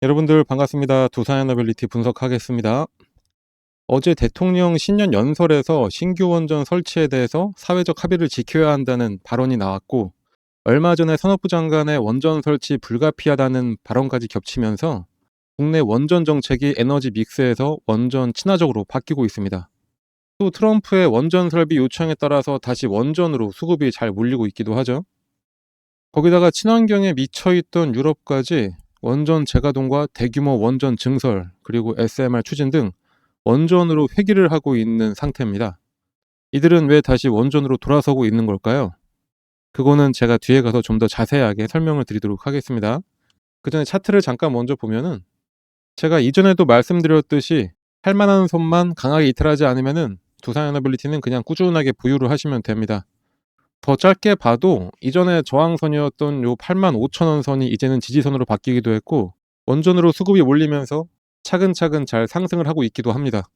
여러분들 반갑습니다. 두산에너빌리티 분석하겠습니다. 어제 대통령 신년 연설에서 신규 원전 설치에 대해서 사회적 합의를 지켜야 한다는 발언이 나왔고, 얼마 전에 산업부 장관의 원전 설치 불가피하다는 발언까지 겹치면서 국내 원전 정책이 에너지 믹스에서 원전 친화적으로 바뀌고 있습니다. 또 트럼프의 원전 설비 요청에 따라서 다시 원전으로 수급이 잘 몰리고 있기도 하죠. 거기다가 친환경에 미쳐있던 유럽까지 원전 재가동과 대규모 원전 증설, 그리고 SMR 추진 등 원전으로 회귀를 하고 있는 상태입니다. 이들은 왜 다시 원전으로 돌아서고 있는 걸까요? 그거는 제가 뒤에 가서 좀 더 자세하게 설명을 드리도록 하겠습니다. 그 전에 차트를 잠깐 먼저 보면은, 제가 이전에도 말씀드렸듯이 할만한 손만 강하게 이탈하지 않으면은 두산에너빌리티는 그냥 꾸준하게 보유를 하시면 됩니다. 더 짧게 봐도 이전에 저항선이었던 요 85,000원 선이 이제는 지지선으로 바뀌기도 했고, 원전으로 수급이 몰리면서 차근차근 잘 상승을 하고 있기도 합니다.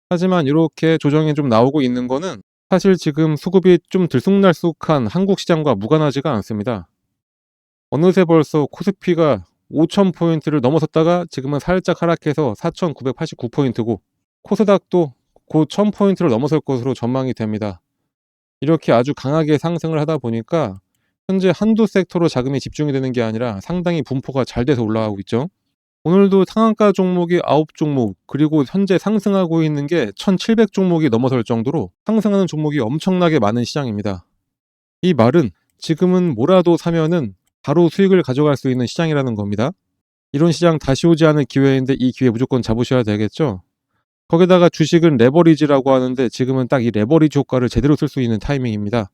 하지만 이렇게 조정이 좀 나오고 있는 거는 사실 지금 수급이 좀 들쑥날쑥한 한국 시장과 무관하지가 않습니다. 어느새 벌써 코스피가 5,000포인트를 넘어섰다가 지금은 살짝 하락해서 4,989포인트고, 코스닥도 곧 1,000포인트를 넘어설 것으로 전망이 됩니다. 이렇게 아주 강하게 상승을 하다 보니까 현재 한두 섹터로 자금이 집중이 되는 게 아니라 상당히 분포가 잘 돼서 올라가고 있죠. 오늘도 상한가 종목이 9종목, 그리고 현재 상승하고 있는 게 1700종목이 넘어설 정도로 상승하는 종목이 엄청나게 많은 시장입니다. 이 말은 지금은 뭐라도 사면은 바로 수익을 가져갈 수 있는 시장이라는 겁니다. 이런 시장 다시 오지 않을 기회인데 이 기회 무조건 잡으셔야 되겠죠. 거기다가 주식은 레버리지라고 하는데 지금은 딱 이 레버리지 효과를 제대로 쓸 수 있는 타이밍입니다.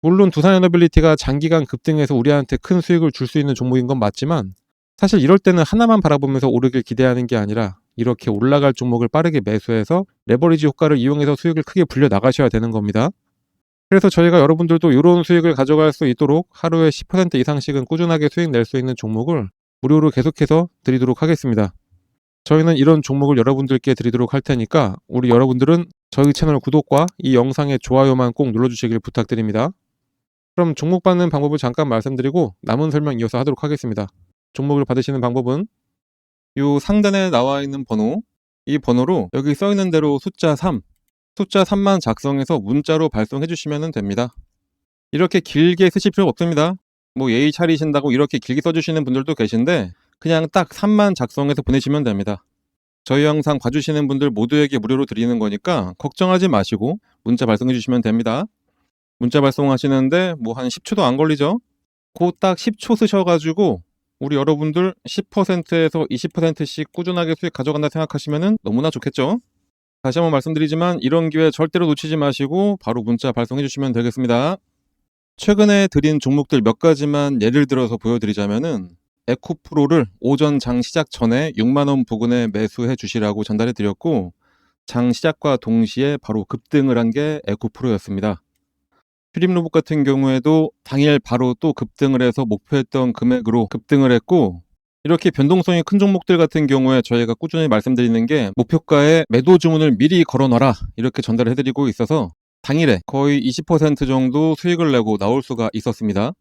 물론 두산에너빌리티가 장기간 급등해서 우리한테 큰 수익을 줄 수 있는 종목인 건 맞지만, 사실 이럴 때는 하나만 바라보면서 오르길 기대하는 게 아니라 이렇게 올라갈 종목을 빠르게 매수해서 레버리지 효과를 이용해서 수익을 크게 불려 나가셔야 되는 겁니다. 그래서 저희가 여러분들도 이런 수익을 가져갈 수 있도록 하루에 10% 이상씩은 꾸준하게 수익 낼 수 있는 종목을 무료로 계속해서 드리도록 하겠습니다. 저희는 이런 종목을 여러분들께 드리도록 할 테니까 우리 여러분들은 저희 채널 구독과 이 영상의 좋아요만 꼭 눌러주시길 부탁드립니다. 그럼 종목 받는 방법을 잠깐 말씀드리고 남은 설명 이어서 하도록 하겠습니다. 종목을 받으시는 방법은 이 상단에 나와 있는 번호, 이 번호로 여기 써 있는 대로 숫자 3만 작성해서 문자로 발송해 주시면 됩니다. 이렇게 길게 쓰실 필요 없습니다. 뭐 예의 차리신다고 이렇게 길게 써주시는 분들도 계신데 그냥 딱 3만 작성해서 보내시면 됩니다. 저희 영상 봐주시는 분들 모두에게 무료로 드리는 거니까 걱정하지 마시고 문자 발송해 주시면 됩니다. 문자 발송하시는데 뭐 한 10초도 안 걸리죠? 그 딱 10초 쓰셔가지고 우리 여러분들 10%에서 20%씩 꾸준하게 수익 가져간다 생각하시면 너무나 좋겠죠? 다시 한번 말씀드리지만 이런 기회 절대로 놓치지 마시고 바로 문자 발송해 주시면 되겠습니다. 최근에 드린 종목들 몇 가지만 예를 들어서 보여드리자면은, 에코프로를 오전 장 시작 전에 6만원 부근에 매수해 주시라고 전달해 드렸고, 장 시작과 동시에 바로 급등을 한 게 에코프로였습니다. 휴림로봇 같은 경우에도 당일 바로 또 급등을 해서 목표했던 금액으로 급등을 했고, 이렇게 변동성이 큰 종목들 같은 경우에 저희가 꾸준히 말씀드리는 게 목표가에 매도 주문을 미리 걸어놔라 이렇게 전달을 해드리고 있어서 당일에 거의 20% 정도 수익을 내고 나올 수가 있었습니다.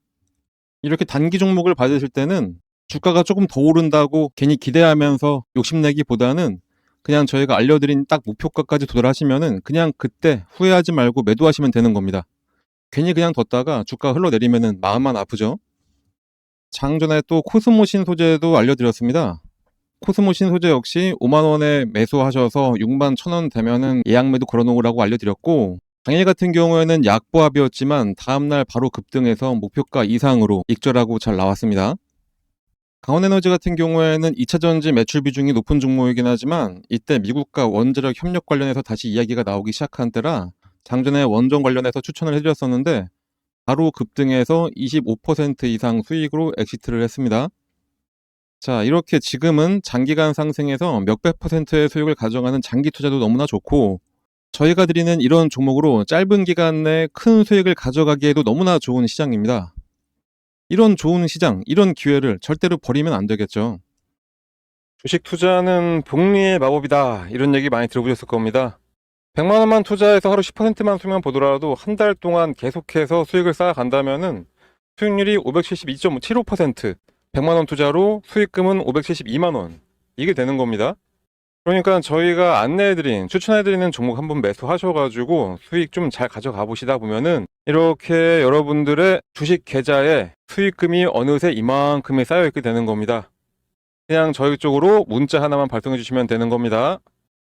이렇게 단기 종목을 받으실 때는 주가가 조금 더 오른다고 괜히 기대하면서 욕심내기보다는 그냥 저희가 알려드린 딱 목표가까지 도달하시면은 그냥 그때 후회하지 말고 매도하시면 되는 겁니다. 괜히 그냥 뒀다가 주가 흘러내리면은 마음만 아프죠. 장전에 또 코스모 신소재도 알려드렸습니다. 코스모 신소재 역시 5만원에 매수하셔서 6만 1,000원 되면은 예약 매도 걸어놓으라고 알려드렸고, 당일 같은 경우에는 약보합이었지만 다음날 바로 급등해서 목표가 이상으로 익절하고 잘 나왔습니다. 강원에너지 같은 경우에는 2차전지 매출 비중이 높은 종목이긴 하지만 이때 미국과 원자력 협력 관련해서 다시 이야기가 나오기 시작한 때라 장전에 원전 관련해서 추천을 해드렸었는데 바로 급등해서 25% 이상 수익으로 엑시트를 했습니다. 자, 이렇게 지금은 장기간 상승해서 몇백 %의 수익을 가져가는 장기 투자도 너무나 좋고, 저희가 드리는 이런 종목으로 짧은 기간 내에 큰 수익을 가져가기에도 너무나 좋은 시장입니다. 이런 좋은 시장, 이런 기회를 절대로 버리면 안 되겠죠. 주식 투자는 복리의 마법이다 이런 얘기 많이 들어보셨을 겁니다. 100만원만 투자해서 하루 10%만 수익만 보더라도 한 달 동안 계속해서 수익을 쌓아간다면은 수익률이 572.75%, 100만 원 투자로 수익금은 572만 원. 이게 되는 겁니다. 그러니까 저희가 안내해드린, 추천해드리는 종목 한번 매수하셔가지고 수익 좀 잘 가져가 보시다 보면은 이렇게 여러분들의 주식 계좌에 수익금이 어느새 이만큼이 쌓여있게 되는 겁니다. 그냥 저희 쪽으로 문자 하나만 발송해 주시면 되는 겁니다.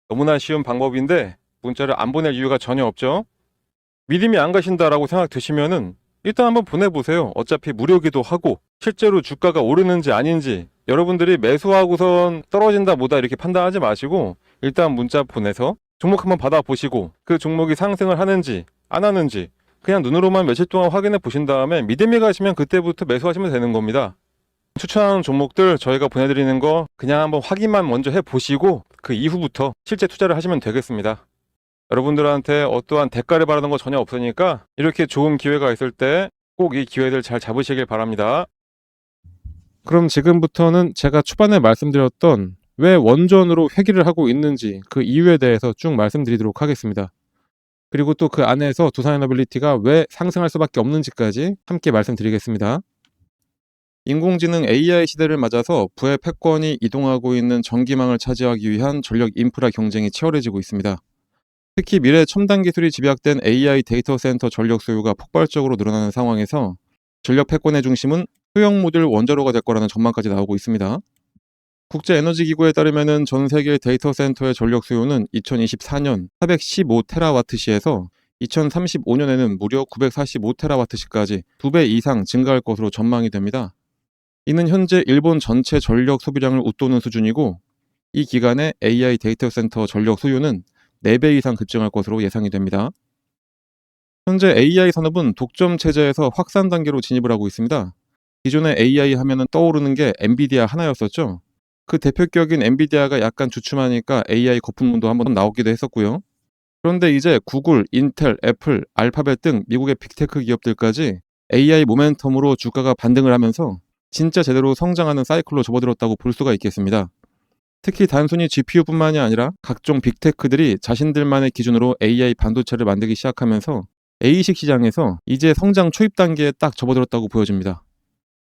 너무나 쉬운 방법인데 문자를 안 보낼 이유가 전혀 없죠. 믿음이 안 가신다라고 생각 드시면은 일단 한번 보내보세요. 어차피 무료기도 하고 실제로 주가가 오르는지 아닌지 여러분들이 매수하고선 떨어진다 뭐다 이렇게 판단하지 마시고 일단 문자 보내서 종목 한번 받아보시고 그 종목이 상승을 하는지 안 하는지 그냥 눈으로만 며칠 동안 확인해 보신 다음에 믿음이 가시면 그때부터 매수하시면 되는 겁니다. 추천하는 종목들 저희가 보내드리는 거 그냥 한번 확인만 먼저 해보시고 그 이후부터 실제 투자를 하시면 되겠습니다. 여러분들한테 어떠한 대가를 바라는 거 전혀 없으니까 이렇게 좋은 기회가 있을 때 꼭 이 기회들 잘 잡으시길 바랍니다. 그럼 지금부터는 제가 초반에 말씀드렸던 왜 원전으로 회귀를 하고 있는지 그 이유에 대해서 쭉 말씀드리도록 하겠습니다. 그리고 또 그 안에서 두산에너빌리티가 왜 상승할 수밖에 없는지까지 함께 말씀드리겠습니다. 인공지능 AI 시대를 맞아서 부의 패권이 이동하고 있는 전기망을 차지하기 위한 전력 인프라 경쟁이 치열해지고 있습니다. 특히 미래 첨단 기술이 집약된 AI 데이터 센터 전력 소유가 폭발적으로 늘어나는 상황에서 전력 패권의 중심은 소형 모듈 원자로가 될 거라는 전망까지 나오고 있습니다. 국제에너지기구에 따르면 전 세계 데이터 센터의 전력 수요는 2024년 415테라와트시에서 2035년에는 무려 945테라와트시까지 2배 이상 증가할 것으로 전망이 됩니다. 이는 현재 일본 전체 전력 소비량을 웃도는 수준이고 이 기간에 AI 데이터 센터 전력 소요는 4배 이상 급증할 것으로 예상이 됩니다. 현재 AI 산업은 독점 체제에서 확산 단계로 진입을 하고 있습니다. 기존에 AI 하면은 떠오르는 게 엔비디아 하나였었죠. 그 대표격인 엔비디아가 약간 주춤하니까 AI 거품론도 한번 나오기도 했었고요. 그런데 이제 구글, 인텔, 애플, 알파벳 등 미국의 빅테크 기업들까지 AI 모멘텀으로 주가가 반등을 하면서 진짜 제대로 성장하는 사이클로 접어들었다고 볼 수가 있겠습니다. 특히 단순히 GPU뿐만이 아니라 각종 빅테크들이 자신들만의 기준으로 AI 반도체를 만들기 시작하면서 A식 시장에서 이제 성장 초입 단계에 딱 접어들었다고 보여집니다.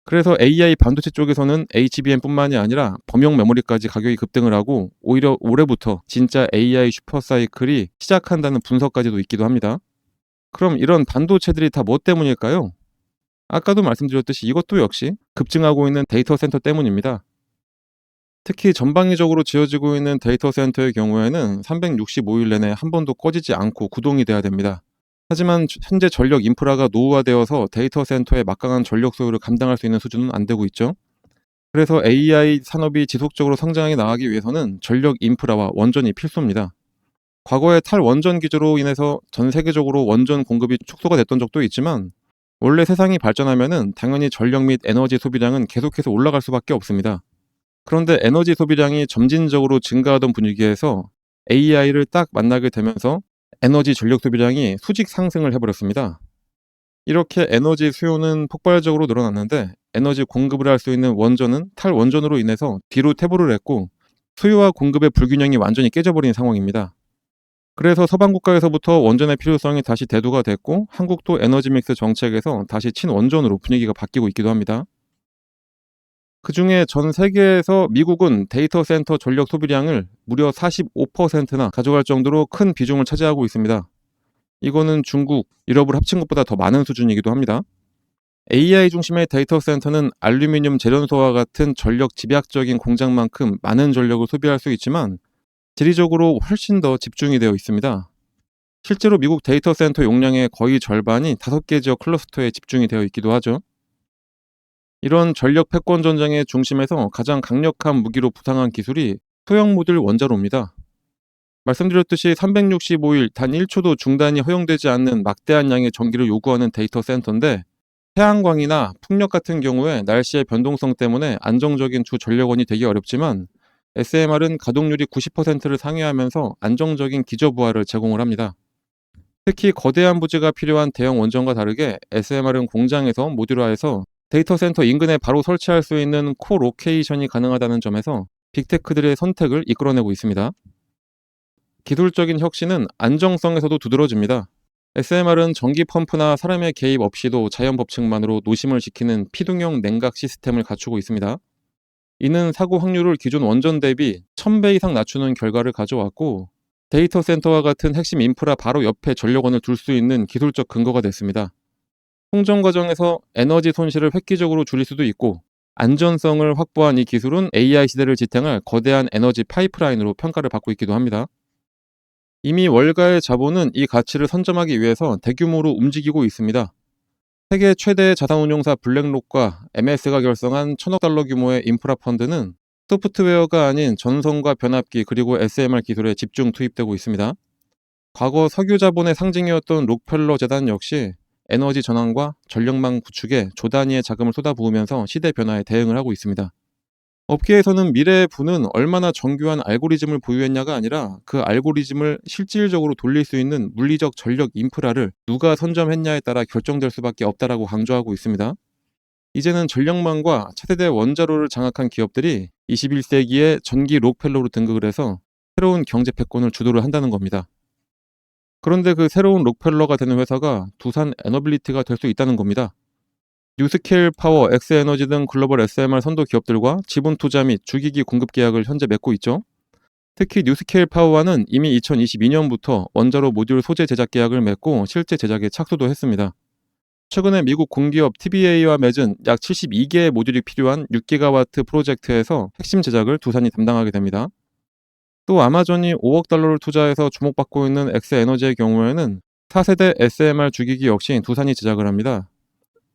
그래서 AI 반도체 쪽에서는 HBM뿐만이 아니라 범용 메모리까지 가격이 급등을 하고 오히려 올해부터 진짜 AI 슈퍼사이클이 시작한다는 분석까지도 있기도 합니다. 그럼 이런 반도체들이 다 뭐 때문일까요? 아까도 말씀드렸듯이 이것도 역시 급증하고 있는 데이터 센터 때문입니다. 특히 전방위적으로 지어지고 있는 데이터 센터의 경우에는 365일 내내 한 번도 꺼지지 않고 구동이 돼야 됩니다. 하지만 현재 전력 인프라가 노후화되어서 데이터 센터의 막강한 전력 소요를 감당할 수 있는 수준은 안 되고 있죠. 그래서 AI 산업이 지속적으로 성장해 나가기 위해서는 전력 인프라와 원전이 필수입니다. 과거에 탈원전 기조로 인해서 전 세계적으로 원전 공급이 축소가 됐던 적도 있지만 원래 세상이 발전하면은 당연히 전력 및 에너지 소비량은 계속해서 올라갈 수밖에 없습니다. 그런데 에너지 소비량이 점진적으로 증가하던 분위기에서 AI를 딱 만나게 되면서 에너지 전력 소비량이 수직 상승을 해버렸습니다. 이렇게 에너지 수요는 폭발적으로 늘어났는데 에너지 공급을 할 수 있는 원전은 탈원전으로 인해서 뒤로 퇴보를 했고 수요와 공급의 불균형이 완전히 깨져버린 상황입니다. 그래서 서방 국가에서부터 원전의 필요성이 다시 대두가 됐고 한국도 에너지 믹스 정책에서 다시 친원전으로 분위기가 바뀌고 있기도 합니다. 그 중에 전 세계에서 미국은 데이터 센터 전력 소비량을 무려 45%나 가져갈 정도로 큰 비중을 차지하고 있습니다. 이거는 중국, 유럽을 합친 것보다 더 많은 수준이기도 합니다. AI 중심의 데이터 센터는 알루미늄 제련소와 같은 전력 집약적인 공장만큼 많은 전력을 소비할 수 있지만 지리적으로 훨씬 더 집중이 되어 있습니다. 실제로 미국 데이터 센터 용량의 거의 절반이 5개 지역 클러스터에 집중이 되어 있기도 하죠. 이런 전력 패권 전쟁의 중심에서 가장 강력한 무기로 부상한 기술이 소형 모듈 원자로입니다. 말씀드렸듯이 365일 단 1초도 중단이 허용되지 않는 막대한 양의 전기를 요구하는 데이터 센터인데 태양광이나 풍력 같은 경우에 날씨의 변동성 때문에 안정적인 주 전력원이 되기 어렵지만 SMR은 가동률이 90%를 상회하면서 안정적인 기저부하를 제공을 합니다. 특히 거대한 부지가 필요한 대형 원전과 다르게 SMR은 공장에서 모듈화해서 데이터 센터 인근에 바로 설치할 수 있는 코로케이션이 가능하다는 점에서 빅테크들의 선택을 이끌어내고 있습니다. 기술적인 혁신은 안정성에서도 두드러집니다. SMR은 전기 펌프나 사람의 개입 없이도 자연 법칙만으로 노심을 지키는 피동형 냉각 시스템을 갖추고 있습니다. 이는 사고 확률을 기존 원전 대비 1000배 이상 낮추는 결과를 가져왔고, 데이터 센터와 같은 핵심 인프라 바로 옆에 전력원을 둘 수 있는 기술적 근거가 됐습니다. 충전 과정에서 에너지 손실을 획기적으로 줄일 수도 있고, 안전성을 확보한 이 기술은 AI 시대를 지탱할 거대한 에너지 파이프라인으로 평가를 받고 있기도 합니다. 이미 월가의 자본은 이 가치를 선점하기 위해서 대규모로 움직이고 있습니다. 세계 최대 자산운용사 블랙록과 MS가 결성한 1000억 달러 규모의 인프라 펀드는 소프트웨어가 아닌 전선과 변압기 그리고 SMR 기술에 집중 투입되고 있습니다. 과거 석유 자본의 상징이었던 록펠러 재단 역시 에너지 전환과 전력망 구축에 조 단위의 자금을 쏟아부으면서 시대 변화에 대응을 하고 있습니다. 업계에서는 미래의 부는 얼마나 정교한 알고리즘을 보유했냐가 아니라 그 알고리즘을 실질적으로 돌릴 수 있는 물리적 전력 인프라를 누가 선점했냐에 따라 결정될 수밖에 없다라고 강조하고 있습니다. 이제는 전력망과 차세대 원자로를 장악한 기업들이 21세기의 전기 록펠러로 등극을 해서 새로운 경제 패권을 주도를 한다는 겁니다. 그런데 그 새로운 록펠러가 되는 회사가 두산 에너빌리티가 될 수 있다는 겁니다. 뉴스케일 파워, 엑스에너지 등 글로벌 SMR 선도 기업들과 지분 투자 및 주기기 공급 계약을 현재 맺고 있죠. 특히 뉴스케일 파워와는 이미 2022년부터 원자로 모듈 소재 제작 계약을 맺고 실제 제작에 착수도 했습니다. 최근에 미국 공기업 TBA와 맺은 약 72개의 모듈이 필요한 6기가와트 프로젝트에서 핵심 제작을 두산이 담당하게 됩니다. 또 아마존이 5억 달러를 투자해서 주목받고 있는 엑스에너지의 경우에는 4세대 SMR 주기기 역시 두산이 제작을 합니다.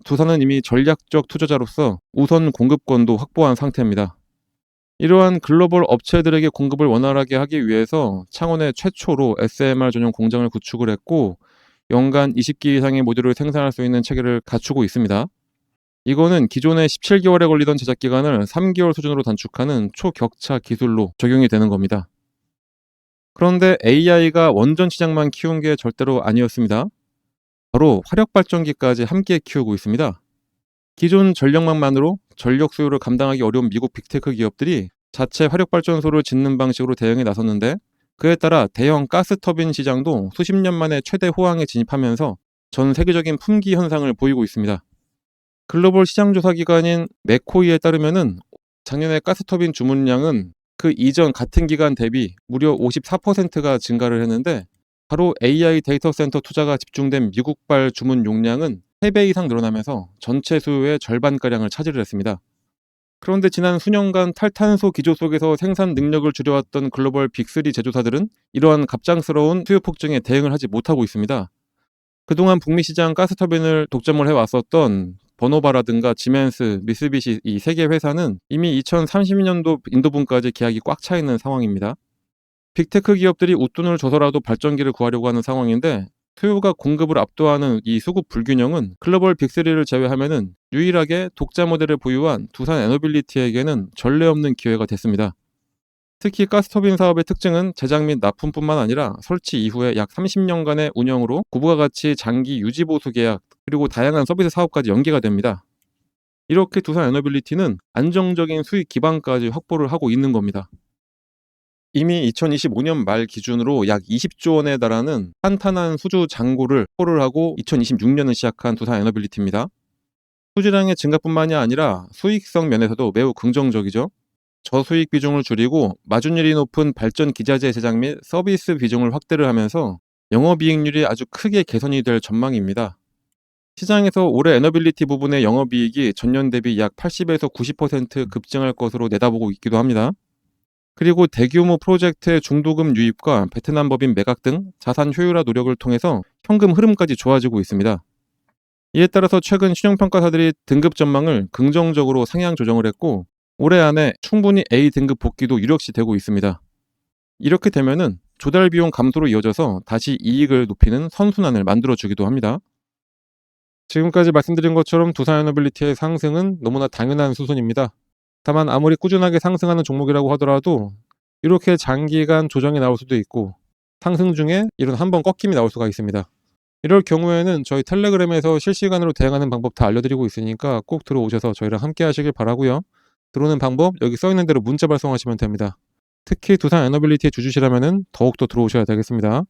두산은 이미 전략적 투자자로서 우선 공급권도 확보한 상태입니다. 이러한 글로벌 업체들에게 공급을 원활하게 하기 위해서 창원에 최초로 SMR 전용 공장을 구축을 했고, 연간 20기 이상의 모듈을 생산할 수 있는 체계를 갖추고 있습니다. 이거는 기존의 17개월에 걸리던 제작 기간을 3개월 수준으로 단축하는 초격차 기술로 적용이 되는 겁니다. 그런데 AI가 원전 시장만 키운 게 절대로 아니었습니다. 바로 화력발전기까지 함께 키우고 있습니다. 기존 전력망만으로 전력 수요를 감당하기 어려운 미국 빅테크 기업들이 자체 화력발전소를 짓는 방식으로 대응에 나섰는데, 그에 따라 대형 가스터빈 시장도 수십 년 만에 최대 호황에 진입하면서 전 세계적인 품귀 현상을 보이고 있습니다. 글로벌 시장조사 기관인 맥코이에 따르면은 작년에 가스터빈 주문량은 그 이전 같은 기간 대비 무려 54%가 증가를 했는데, 바로 AI 데이터 센터 투자가 집중된 미국발 주문 용량은 3배 이상 늘어나면서 전체 수요의 절반가량을 차지를 했습니다. 그런데 지난 수년간 탈탄소 기조 속에서 생산 능력을 줄여왔던 글로벌 빅3 제조사들은 이러한 갑작스러운 수요 폭증에 대응을 하지 못하고 있습니다. 그동안 북미 시장 가스터빈을 독점을 해왔었던 버노바라든가 지멘스, 미쓰비시 이 세 개 회사는 이미 2030년도 인도분까지 계약이 꽉 차 있는 상황입니다. 빅테크 기업들이 웃돈을 줘서라도 발전기를 구하려고 하는 상황인데, 수요가 공급을 압도하는 이 수급 불균형은 글로벌 빅3를 제외하면은 유일하게 독자 모델을 보유한 두산 에너빌리티에게는 전례 없는 기회가 됐습니다. 특히 가스터빈 사업의 특징은 제작 및 납품뿐만 아니라 설치 이후에 약 30년간의 운영으로 부부가 같이 장기 유지 보수 계약 그리고 다양한 서비스 사업까지 연계가 됩니다. 이렇게 두산 에너빌리티는 안정적인 수익 기반까지 확보를 하고 있는 겁니다. 이미 2025년 말 기준으로 약 20조 원에 달하는 탄탄한 수주 잔고를 확보를 하고 2026년을 시작한 두산 에너빌리티입니다. 수주량의 증가뿐만이 아니라 수익성 면에서도 매우 긍정적이죠. 저수익 비중을 줄이고 마진율이 높은 발전 기자재 제작 및 서비스 비중을 확대를 하면서 영업이익률이 아주 크게 개선이 될 전망입니다. 시장에서 올해 에너빌리티 부분의 영업이익이 전년 대비 약 80에서 90% 급증할 것으로 내다보고 있기도 합니다. 그리고 대규모 프로젝트의 중도금 유입과 베트남 법인 매각 등 자산 효율화 노력을 통해서 현금 흐름까지 좋아지고 있습니다. 이에 따라서 최근 신용평가사들이 등급 전망을 긍정적으로 상향 조정을 했고, 올해 안에 충분히 A 등급 복귀도 유력시 되고 있습니다. 이렇게 되면은 조달 비용 감소로 이어져서 다시 이익을 높이는 선순환을 만들어주기도 합니다. 지금까지 말씀드린 것처럼 두산에너빌리티의 상승은 너무나 당연한 수순입니다. 다만 아무리 꾸준하게 상승하는 종목이라고 하더라도 이렇게 장기간 조정이 나올 수도 있고, 상승 중에 이런 한번 꺾임이 나올 수가 있습니다. 이럴 경우에는 저희 텔레그램에서 실시간으로 대응하는 방법 다 알려드리고 있으니까 꼭 들어오셔서 저희랑 함께 하시길 바라고요. 들어오는 방법 여기 써있는 대로 문자 발송하시면 됩니다. 특히 두산 에너빌리티의 주주시라면 더욱더 들어오셔야 되겠습니다.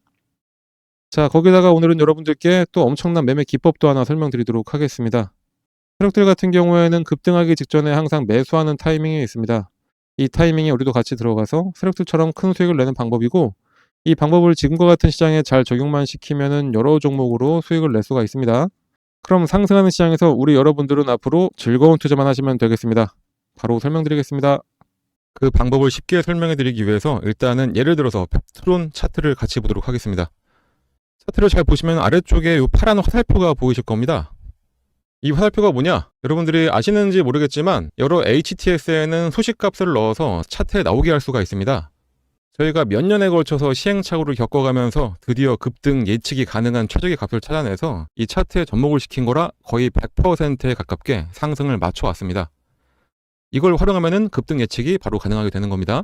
자, 거기다가 오늘은 여러분들께 또 엄청난 매매 기법도 하나 설명드리도록 하겠습니다. 세력들 같은 경우에는 급등하기 직전에 항상 매수하는 타이밍이 있습니다. 이 타이밍에 우리도 같이 들어가서 세력들처럼 큰 수익을 내는 방법이고, 이 방법을 지금과 같은 시장에 잘 적용만 시키면은 여러 종목으로 수익을 낼 수가 있습니다. 그럼 상승하는 시장에서 우리 여러분들은 앞으로 즐거운 투자만 하시면 되겠습니다. 바로 설명드리겠습니다. 그 방법을 쉽게 설명해 드리기 위해서 일단은 예를 들어서 펩트론 차트를 같이 보도록 하겠습니다. 차트를 잘 보시면 아래쪽에 이 파란 화살표가 보이실 겁니다. 이 화살표가 뭐냐? 여러분들이 아시는지 모르겠지만 여러 HTS에는 소식값을 넣어서 차트에 나오게 할 수가 있습니다. 저희가 몇 년에 걸쳐서 시행착오를 겪어가면서 드디어 급등 예측이 가능한 최적의 값을 찾아내서 이 차트에 접목을 시킨 거라 거의 100%에 가깝게 상승을 맞춰왔습니다. 이걸 활용하면 급등 예측이 바로 가능하게 되는 겁니다.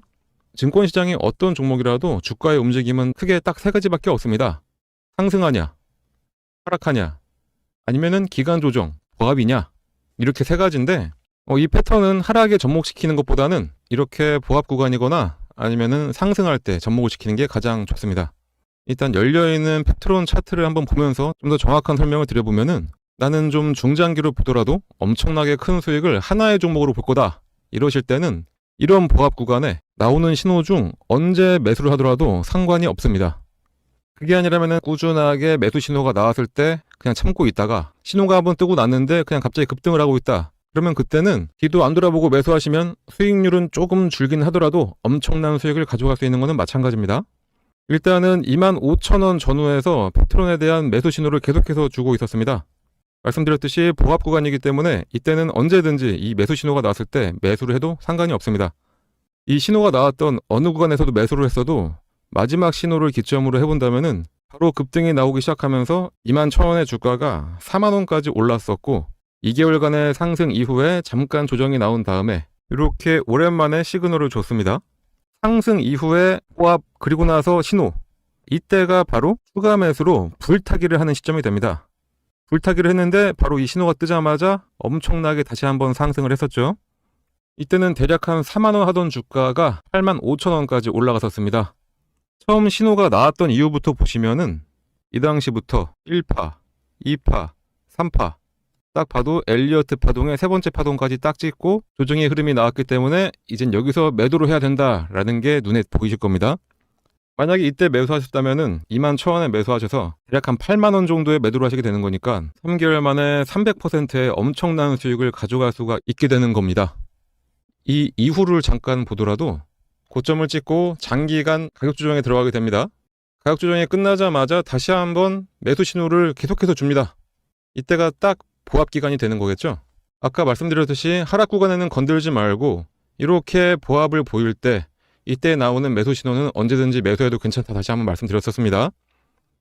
증권시장이 어떤 종목이라도 주가의 움직임은 크게 딱 세 가지밖에 없습니다. 상승하냐, 하락하냐, 아니면은 기간 조정, 보합이냐, 이렇게 세 가지인데 이 패턴은 하락에 접목시키는 것보다는 이렇게 보합 구간이거나 아니면은 상승할 때 접목을 시키는 게 가장 좋습니다. 일단 열려있는 펩트론 차트를 한번 보면서 좀 더 정확한 설명을 드려보면은 나는 좀 중장기로 보더라도 엄청나게 큰 수익을 하나의 종목으로 볼 거다 이러실 때는 이런 보합 구간에 나오는 신호 중 언제 매수를 하더라도 상관이 없습니다. 그게 아니라면 꾸준하게 매수 신호가 나왔을 때 그냥 참고 있다가 신호가 한번 뜨고 났는데 그냥 갑자기 급등을 하고 있다. 그러면 그때는 뒤도 안 돌아보고 매수하시면 수익률은 조금 줄긴 하더라도 엄청난 수익을 가져갈 수 있는 것은 마찬가지입니다. 일단은 25,000원 전후에서 펩트론에 대한 매수 신호를 계속해서 주고 있었습니다. 말씀드렸듯이 보합 구간이기 때문에 이때는 언제든지 이 매수 신호가 나왔을 때 매수를 해도 상관이 없습니다. 이 신호가 나왔던 어느 구간에서도 매수를 했어도 마지막 신호를 기점으로 해본다면은 바로 급등이 나오기 시작하면서 21,000원의 주가가 40,000원까지 올랐었고 2개월간의 상승 이후에 잠깐 조정이 나온 다음에 이렇게 오랜만에 시그널을 줬습니다. 상승 이후에 보합 그리고 나서 신호, 이때가 바로 추가 매수로 불타기를 하는 시점이 됩니다. 불타기를 했는데 바로 이 신호가 뜨자마자 엄청나게 다시 한번 상승을 했었죠. 이때는 대략 한 40,000원 하던 주가가 85,000원까지 올라갔었습니다. 처음 신호가 나왔던 이후부터 보시면은 이 당시부터 1파, 2파, 3파 딱 봐도 엘리어트 파동의 세 번째 파동까지 딱 찍고 조정의 흐름이 나왔기 때문에 이젠 여기서 매도를 해야 된다라는 게 눈에 보이실 겁니다. 만약에 이때 매수하셨다면은 21,000원에 매수하셔서 대략 한 80,000원 정도의 매도를 하시게 되는 거니까 3개월 만에 300%의 엄청난 수익을 가져갈 수가 있게 되는 겁니다. 이 이후를 잠깐 보더라도 고점을 찍고 장기간 가격 조정에 들어가게 됩니다. 가격 조정이 끝나자마자 다시 한번 매수 신호를 계속해서 줍니다. 이때가 딱 보합 기간이 되는 거겠죠. 아까 말씀드렸듯이 하락 구간에는 건들지 말고 이렇게 보합을 보일 때 이때 나오는 매수 신호는 언제든지 매수해도 괜찮다 다시 한번 말씀드렸었습니다.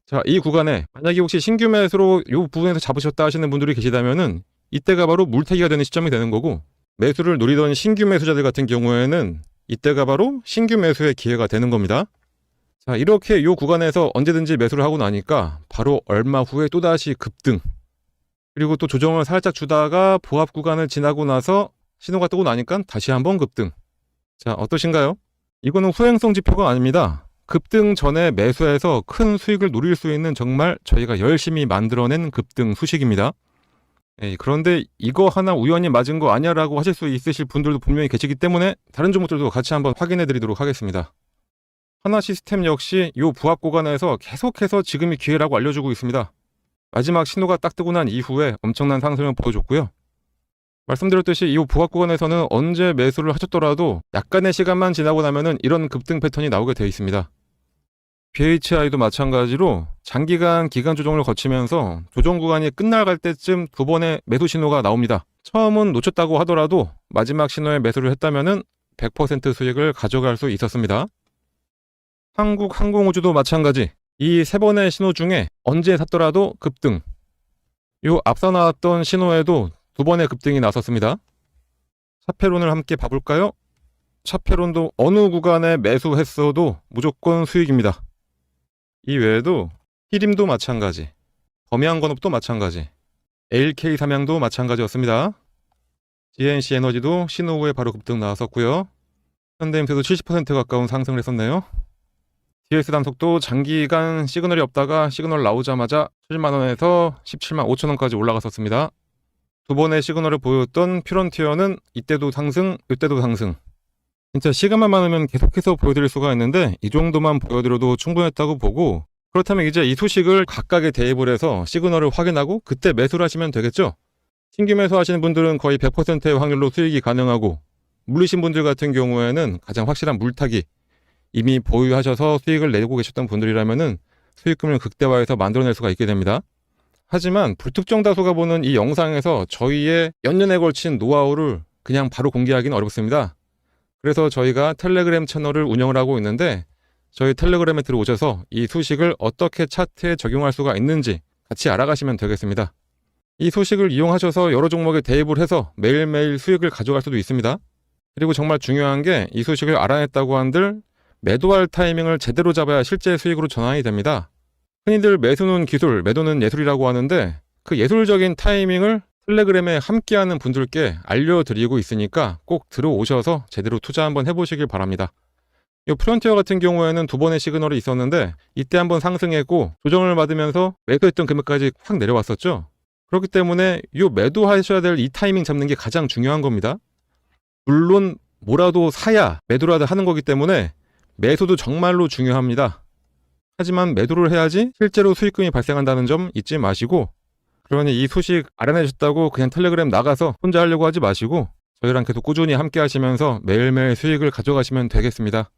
자, 이 구간에 만약에 혹시 신규 매수로 이 부분에서 잡으셨다 하시는 분들이 계시다면은 이때가 바로 물타기가 되는 시점이 되는 거고, 매수를 노리던 신규 매수자들 같은 경우에는 이때가 바로 신규 매수의 기회가 되는 겁니다. 자, 이렇게 이 구간에서 언제든지 매수를 하고 나니까 바로 얼마 후에 또다시 급등, 그리고 또 조정을 살짝 주다가 보합 구간을 지나고 나서 신호가 뜨고 나니까 다시 한번 급등. 자, 어떠신가요? 이거는 후행성 지표가 아닙니다. 급등 전에 매수해서 큰 수익을 노릴 수 있는 정말 저희가 열심히 만들어낸 급등 수식입니다. 그런데 이거 하나 우연히 맞은 거 아니야 라고 하실 수 있으실 분들도 분명히 계시기 때문에 다른 종목들도 같이 한번 확인해 드리도록 하겠습니다. 하나시스템 역시 이 부합 구간에서 계속해서 지금이 기회라고 알려주고 있습니다. 마지막 신호가 딱 뜨고 난 이후에 엄청난 상승을 보여줬고요. 말씀드렸듯이 이 부합 구간에서는 언제 매수를 하셨더라도 약간의 시간만 지나고 나면은 이런 급등 패턴이 나오게 되어 있습니다. BHI도 마찬가지로 장기간 기간 조정을 거치면서 조정 구간이 끝나갈 때쯤 두 번의 매수 신호가 나옵니다. 처음은 놓쳤다고 하더라도 마지막 신호에 매수를 했다면은 100% 수익을 가져갈 수 있었습니다. 한국항공우주도 마찬가지. 이 세 번의 신호 중에 언제 샀더라도 급등. 요 앞서 나왔던 신호에도 두 번의 급등이 나섰습니다. 차페론을 함께 봐볼까요? 차페론도 어느 구간에 매수했어도 무조건 수익입니다. 이 외에도 히림도 마찬가지, 범양건업도 마찬가지, LK삼양도 마찬가지였습니다. GNC에너지도 신호 후에 바로 급등 나왔었고요. 현대임스도 70% 가까운 상승을 했었네요. GS 단속도 장기간 시그널이 없다가 시그널 나오자마자 7만 원에서 17만 5천 원까지 올라갔었습니다. 두 번의 시그널을 보였던 퓨런티어는 이때도 상승, 이때도 상승. 진짜 시간만 많으면 계속해서 보여드릴 수가 있는데 이 정도만 보여드려도 충분했다고 보고, 그렇다면 이제 이 소식을 각각의 대입을 해서 시그널을 확인하고 그때 매수를 하시면 되겠죠. 신규 매수하시는 분들은 거의 100%의 확률로 수익이 가능하고, 물리신 분들 같은 경우에는 가장 확실한 물타기, 이미 보유하셔서 수익을 내고 계셨던 분들이라면은 수익금을 극대화해서 만들어낼 수가 있게 됩니다. 하지만 불특정 다수가 보는 이 영상에서 저희의 연년에 걸친 노하우를 그냥 바로 공개하기는 어렵습니다. 그래서 저희가 텔레그램 채널을 운영을 하고 있는데, 저희 텔레그램에 들어오셔서 이 소식을 어떻게 차트에 적용할 수가 있는지 같이 알아가시면 되겠습니다. 이 소식을 이용하셔서 여러 종목에 대입을 해서 매일매일 수익을 가져갈 수도 있습니다. 그리고 정말 중요한 게, 이 소식을 알아냈다고 한들 매도할 타이밍을 제대로 잡아야 실제 수익으로 전환이 됩니다. 흔히들 매수는 기술, 매도는 예술이라고 하는데, 그 예술적인 타이밍을 텔레그램에 함께하는 분들께 알려드리고 있으니까 꼭 들어오셔서 제대로 투자 한번 해보시길 바랍니다. 이 프론티어 같은 경우에는 두 번의 시그널이 있었는데, 이때 한번 상승했고 조정을 받으면서 매도했던 금액까지 확 내려왔었죠. 그렇기 때문에 이 매도하셔야 될 이 타이밍 잡는 게 가장 중요한 겁니다. 물론 뭐라도 사야 매도라도 하는 거기 때문에 매수도 정말로 중요합니다. 하지만 매도를 해야지 실제로 수익금이 발생한다는 점 잊지 마시고, 그러니 이 소식 알아내셨다고 그냥 텔레그램 나가서 혼자 하려고 하지 마시고 저희랑 계속 꾸준히 함께 하시면서 매일매일 수익을 가져가시면 되겠습니다.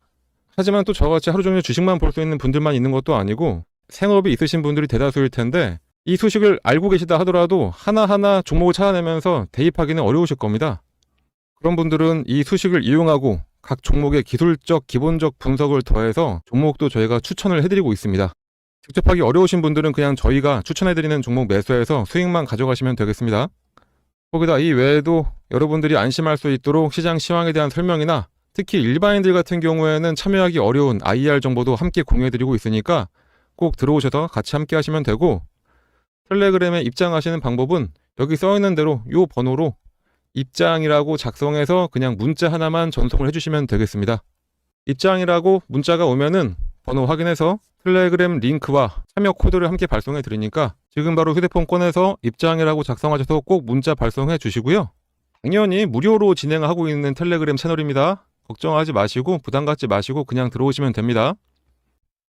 하지만 또 저같이 하루 종일 주식만 볼 수 있는 분들만 있는 것도 아니고 생업이 있으신 분들이 대다수일 텐데, 이 소식을 알고 계시다 하더라도 하나하나 종목을 찾아내면서 대입하기는 어려우실 겁니다. 그런 분들은 이 소식을 이용하고 각 종목의 기술적 기본적 분석을 더해서 종목도 저희가 추천을 해드리고 있습니다. 직접 하기 어려우신 분들은 그냥 저희가 추천해드리는 종목 매수해서 수익만 가져가시면 되겠습니다. 거기다 이 외에도 여러분들이 안심할 수 있도록 시장 시황에 대한 설명이나 특히 일반인들 같은 경우에는 참여하기 어려운 IR 정보도 함께 공유해드리고 있으니까 꼭 들어오셔서 같이 함께 하시면 되고, 텔레그램에 입장하시는 방법은 여기 써있는 대로 이 번호로 입장이라고 작성해서 그냥 문자 하나만 전송을 해주시면 되겠습니다. 입장이라고 문자가 오면은 번호 확인해서 텔레그램 링크와 참여 코드를 함께 발송해 드리니까 지금 바로 휴대폰 꺼내서 입장이라고 작성하셔서 꼭 문자 발송해 주시고요. 당연히 무료로 진행하고 있는 텔레그램 채널입니다. 걱정하지 마시고 부담 갖지 마시고 그냥 들어오시면 됩니다.